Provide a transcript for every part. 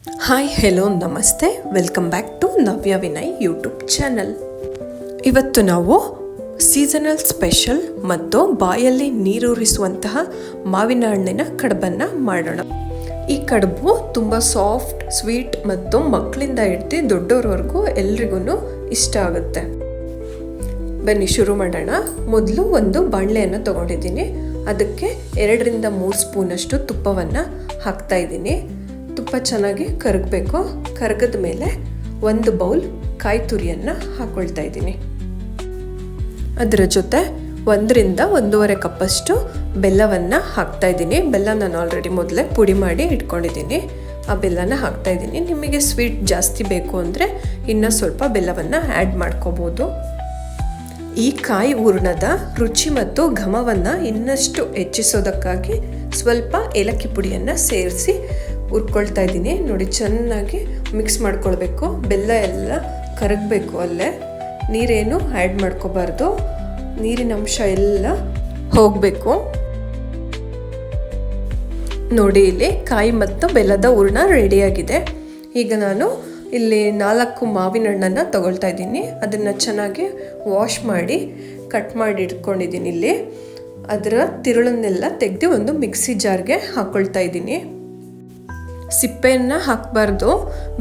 Hi hello ನಮಸ್ತೆ, welcome back to Navya Vinay YouTube channel. ಇವತ್ತು ನಾವು ಸೀಸನಲ್ ಸ್ಪೆಷಲ್ ಮತ್ತು ಬಾಯಲ್ಲಿ ನೀರೂರಿಸುವಂತಹ ಮಾವಿನ ಹಣ್ಣಿನ ಕಡುಬನ್ನು ಮಾಡೋಣ. ಈ ಕಡುಬು ತುಂಬ ಸಾಫ್ಟ್, ಸ್ವೀಟ್ ಮತ್ತು ಮಕ್ಕಳಿಂದ ಹಿಡಿದು ದೊಡ್ಡವ್ರವರೆಗೂ ಎಲ್ರಿಗೂ ಇಷ್ಟ ಆಗುತ್ತೆ. ಬನ್ನಿ ಶುರು ಮಾಡೋಣ. ಮೊದಲು ಒಂದು ಬಾಣಲೆಯನ್ನು ತೊಗೊಂಡಿದ್ದೀನಿ. ಅದಕ್ಕೆ 2-3 ಸ್ಪೂನಷ್ಟು ತುಪ್ಪವನ್ನು ಹಾಕ್ತಾ ಇದ್ದೀನಿ. ತುಪ್ಪ ಚೆನ್ನಾಗಿ ಕರಗಬೇಕು. ಕರಗದ ಮೇಲೆ 1 ಬೌಲ್ ಕಾಯಿ ತುರಿಯನ್ನು ಹಾಕ್ಕೊಳ್ತಾ ಇದ್ದೀನಿ. ಅದರ ಜೊತೆ 1-1.5 ಕಪ್ಪಷ್ಟು ಬೆಲ್ಲವನ್ನು ಹಾಕ್ತಾ ಇದ್ದೀನಿ. ಬೆಲ್ಲ ನಾನು ಆಲ್ರೆಡಿ ಮೊದಲೇ ಪುಡಿ ಮಾಡಿ ಇಟ್ಕೊಂಡಿದ್ದೀನಿ. ಆ ಬೆಲ್ಲನ ಹಾಕ್ತಾ ಇದ್ದೀನಿ. ನಿಮಗೆ ಸ್ವೀಟ್ ಜಾಸ್ತಿ ಬೇಕು ಅಂದರೆ ಇನ್ನೂ ಸ್ವಲ್ಪ ಬೆಲ್ಲವನ್ನು ಆ್ಯಡ್ ಮಾಡ್ಕೋಬೋದು. ಈ ಕಾಯಿ ಹೂರಣದ ರುಚಿ ಮತ್ತು ಘಮವನ್ನು ಇನ್ನಷ್ಟು ಹೆಚ್ಚಿಸೋದಕ್ಕಾಗಿ ಸ್ವಲ್ಪ ಏಲಕ್ಕಿ ಪುಡಿಯನ್ನು ಸೇರಿಸಿ ಹುರ್ಕೊಳ್ತಾ ಇದ್ದೀನಿ. ನೋಡಿ, ಚೆನ್ನಾಗಿ ಮಿಕ್ಸ್ ಮಾಡ್ಕೊಳ್ಬೇಕು. ಬೆಲ್ಲ ಎಲ್ಲ ಕರಗಬೇಕು. ಅಲ್ಲೇ ನೀರೇನು ಆ್ಯಡ್ ಮಾಡ್ಕೋಬಾರ್ದು. ನೀರಿನ ಅಂಶ ಎಲ್ಲ ಹೋಗಬೇಕು. ನೋಡಿ, ಇಲ್ಲಿ ಕಾಯಿ ಮತ್ತು ಬೆಲ್ಲದ ಹೂರಣ ರೆಡಿಯಾಗಿದೆ. ಈಗ ನಾನು ಇಲ್ಲಿ 4 ಮಾವಿನ ಹಣ್ಣನ್ನು ತಗೊಳ್ತಾ ಇದ್ದೀನಿ. ಅದನ್ನು ಚೆನ್ನಾಗಿ ವಾಶ್ ಮಾಡಿ ಕಟ್ ಮಾಡಿ ಇಟ್ಕೊಂಡಿದ್ದೀನಿ. ಇಲ್ಲಿ ಅದರ ತಿರುಳನ್ನೆಲ್ಲ ತೆಗೆದು ಒಂದು ಮಿಕ್ಸಿ ಜಾರ್ಗೆ ಹಾಕ್ಕೊಳ್ತಾ ಇದ್ದೀನಿ. ಸಿಪ್ಪೆಯನ್ನು ಹಾಕಬಾರ್ದು,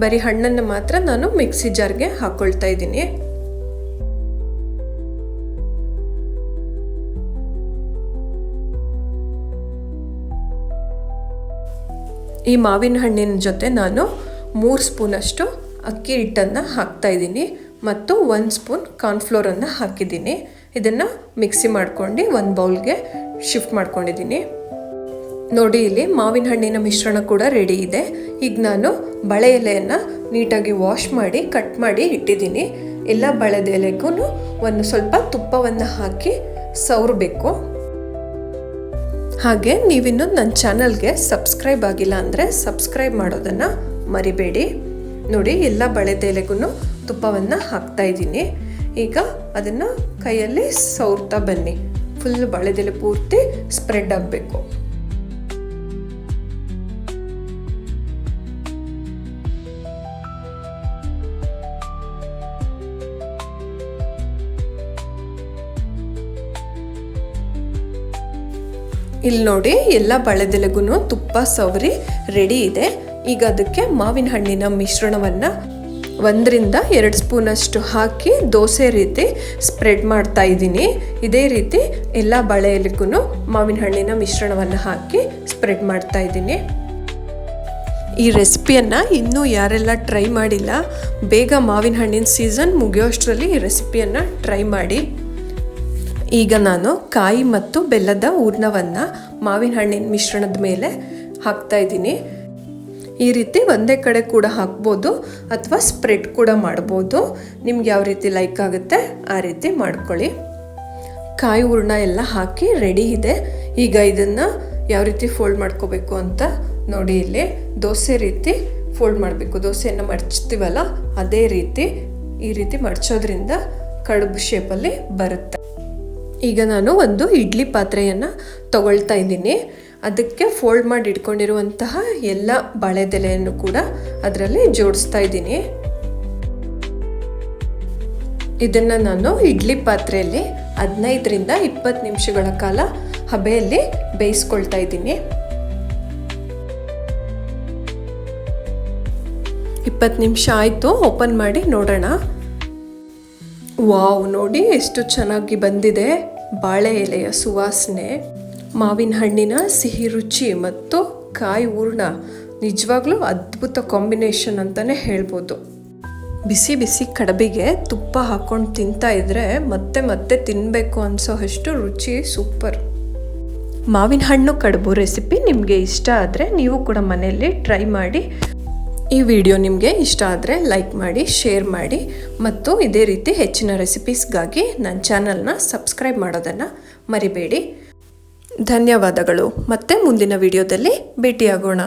ಬರೀ ಹಣ್ಣನ್ನು ಮಾತ್ರ ನಾನು ಮಿಕ್ಸಿ ಜಾರ್ಗೆ ಹಾಕ್ಕೊಳ್ತಾ ಇದ್ದೀನಿ. ಈ ಮಾವಿನ ಹಣ್ಣಿನ ಜೊತೆ ನಾನು 3 ಸ್ಪೂನಷ್ಟು ಅಕ್ಕಿ ಹಿಟ್ಟನ್ನು ಹಾಕ್ತಾ ಇದ್ದೀನಿ ಮತ್ತು 1 ಸ್ಪೂನ್ ಕಾರ್ನ್ಫ್ಲೋರನ್ನು ಹಾಕಿದ್ದೀನಿ. ಇದನ್ನು ಮಿಕ್ಸಿ ಮಾಡ್ಕೊಂಡು 1 ಬೌಲ್ಗೆ ಶಿಫ್ಟ್ ಮಾಡ್ಕೊಂಡಿದ್ದೀನಿ. ನೋಡಿ, ಇಲ್ಲಿ ಮಾವಿನ ಹಣ್ಣಿನ ಮಿಶ್ರಣ ಕೂಡ ರೆಡಿ ಇದೆ. ಈಗ ನಾನು ಬಳೆ ಎಲೆಯನ್ನು ನೀಟಾಗಿ ವಾಶ್ ಮಾಡಿ ಕಟ್ ಮಾಡಿ ಇಟ್ಟಿದ್ದೀನಿ. ಎಲ್ಲ ಬಳೆದ ಎಲೆಗೂ ಒಂದು ಸ್ವಲ್ಪ ತುಪ್ಪವನ್ನು ಹಾಕಿ ಸವರಬೇಕು. ಹಾಗೆ ನೀವಿನ್ನೂ ನನ್ನ ಚಾನಲ್ಗೆ ಸಬ್ಸ್ಕ್ರೈಬ್ ಆಗಿಲ್ಲ ಅಂದರೆ ಸಬ್ಸ್ಕ್ರೈಬ್ ಮಾಡೋದನ್ನು ಮರಿಬೇಡಿ. ನೋಡಿ, ಎಲ್ಲ ಬಳೆದ ಎಲೆಗೂ ತುಪ್ಪವನ್ನು ಹಾಕ್ತಾ ಇದ್ದೀನಿ. ಈಗ ಅದನ್ನು ಕೈಯಲ್ಲಿ ಸವರ್ತಾ ಬನ್ನಿ. ಫುಲ್ ಬಳೆದೆಲೆ ಪೂರ್ತಿ ಸ್ಪ್ರೆಡ್ ಆಗಬೇಕು. ಇಲ್ಲಿ ನೋಡಿ, ಎಲ್ಲ ಬಳೆದೆಲೆಗೂ ತುಪ್ಪ ಸವರಿ ರೆಡಿ ಇದೆ. ಈಗ ಅದಕ್ಕೆ ಮಾವಿನ ಹಣ್ಣಿನ ಮಿಶ್ರಣವನ್ನು 1-2 ಸ್ಪೂನಷ್ಟು ಹಾಕಿ ದೋಸೆ ರೀತಿ ಸ್ಪ್ರೆಡ್ ಮಾಡ್ತಾ ಇದ್ದೀನಿ. ಇದೇ ರೀತಿ ಎಲ್ಲ ಬಳೆ ಎಲೆಗೂ ಮಾವಿನ ಹಣ್ಣಿನ ಮಿಶ್ರಣವನ್ನು ಹಾಕಿ ಸ್ಪ್ರೆಡ್ ಮಾಡ್ತಾ ಇದ್ದೀನಿ. ಈ ರೆಸಿಪಿಯನ್ನು ಇನ್ನೂ ಯಾರೆಲ್ಲ ಟ್ರೈ ಮಾಡಿಲ್ಲ, ಬೇಗ ಮಾವಿನ ಹಣ್ಣಿನ ಸೀಸನ್ ಮುಗಿಯೋಷ್ಟರಲ್ಲಿ ಈ ರೆಸಿಪಿಯನ್ನು ಟ್ರೈ ಮಾಡಿ. ಈಗ ನಾನು ಕಾಯಿ ಮತ್ತು ಬೆಲ್ಲದ ಹೂರಣವನ್ನು ಮಾವಿನ ಹಣ್ಣಿನ ಮಿಶ್ರಣದ ಮೇಲೆ ಹಾಕ್ತಾ ಇದ್ದೀನಿ. ಈ ರೀತಿ ಒಂದೇ ಕಡೆ ಕೂಡ ಹಾಕ್ಬೋದು ಅಥವಾ ಸ್ಪ್ರೆಡ್ ಕೂಡ ಮಾಡ್ಬೋದು. ನಿಮ್ಗೆ ಯಾವ ರೀತಿ ಲೈಕ್ ಆಗುತ್ತೆ ಆ ರೀತಿ ಮಾಡ್ಕೊಳ್ಳಿ. ಕಾಯಿ ಹೂರಣ ಎಲ್ಲ ಹಾಕಿ ರೆಡಿ ಇದೆ. ಈಗ ಇದನ್ನು ಯಾವ ರೀತಿ ಫೋಲ್ಡ್ ಮಾಡ್ಕೋಬೇಕು ಅಂತ ನೋಡಿ. ಇಲ್ಲಿ ದೋಸೆ ರೀತಿ ಫೋಲ್ಡ್ ಮಾಡಬೇಕು. ದೋಸೆಯನ್ನು ಮಡ್ಚ್ತೀವಲ್ಲ ಅದೇ ರೀತಿ ಈ ರೀತಿ ಮಡ್ಚೋದ್ರಿಂದ ಕಡುಬು ಶೇಪಲ್ಲಿ ಬರುತ್ತೆ. ಈಗ ನಾನು ಒಂದು ಇಡ್ಲಿ ಪಾತ್ರೆಯನ್ನು ತಗೊಳ್ತಾ ಇದ್ದೀನಿ. ಅದಕ್ಕೆ ಫೋಲ್ಡ್ ಮಾಡಿ ಇಟ್ಕೊಂಡಿರುವಂತಹ ಎಲ್ಲ ಬಾಳೆದೆಲೆಯನ್ನು ಕೂಡ ಅದರಲ್ಲಿ ಜೋಡಿಸ್ತಾ ಇದ್ದೀನಿ. ಇದನ್ನು ನಾನು ಇಡ್ಲಿ ಪಾತ್ರೆಯಲ್ಲಿ 15-20 ನಿಮಿಷಗಳ ಕಾಲ ಹಬೆಯಲ್ಲಿ ಬೇಯಿಸ್ಕೊಳ್ತಾ ಇದ್ದೀನಿ. 20 ನಿಮಿಷ ಆಯಿತು. ಓಪನ್ ಮಾಡಿ ನೋಡೋಣ. ವಾವ್, ನೋಡಿ ಎಷ್ಟು ಚೆನ್ನಾಗಿ ಬಂದಿದೆ. ಬಾಳೆ ಎಲೆಯ ಸುವಾಸನೆ, ಮಾವಿನ ಹಣ್ಣಿನ ಸಿಹಿ ರುಚಿ ಮತ್ತು ಕಾಯಿ ಹೂರಣ ನಿಜವಾಗ್ಲೂ ಅದ್ಭುತ ಕಾಂಬಿನೇಷನ್ ಅಂತಲೇ ಹೇಳ್ಬೋದು. ಬಿಸಿ ಬಿಸಿ ಕಡುಬಿಗೆ ತುಪ್ಪ ಹಾಕ್ಕೊಂಡು ತಿಂತಾ ಇದ್ರೆ ಮತ್ತೆ ಮತ್ತೆ ತಿನ್ನಬೇಕು ಅನಿಸೋ ಅಷ್ಟು ರುಚಿ ಸೂಪರ್. ಮಾವಿನ ಹಣ್ಣು ಕಡುಬು ರೆಸಿಪಿ ನಿಮಗೆ ಇಷ್ಟ ಆದರೆ ನೀವು ಕೂಡ ಮನೆಯಲ್ಲಿ ಟ್ರೈ ಮಾಡಿ. ಈ ವಿಡಿಯೋ ನಿಮಗೆ ಇಷ್ಟ ಆದರೆ ಲೈಕ್ ಮಾಡಿ, ಶೇರ್ ಮಾಡಿ ಮತ್ತು ಇದೇ ರೀತಿ ಹೆಚ್ಚಿನ ರೆಸಿಪೀಸ್ಗಾಗಿ ನನ್ನ ಚಾನಲ್ನ ಸಬ್ಸ್ಕ್ರೈಬ್ ಮಾಡೋದನ್ನು ಮರಿಬೇಡಿ. ಧನ್ಯವಾದಗಳು. ಮತ್ತೆ ಮುಂದಿನ ವಿಡಿಯೋದಲ್ಲಿ ಭೇಟಿಯಾಗೋಣ.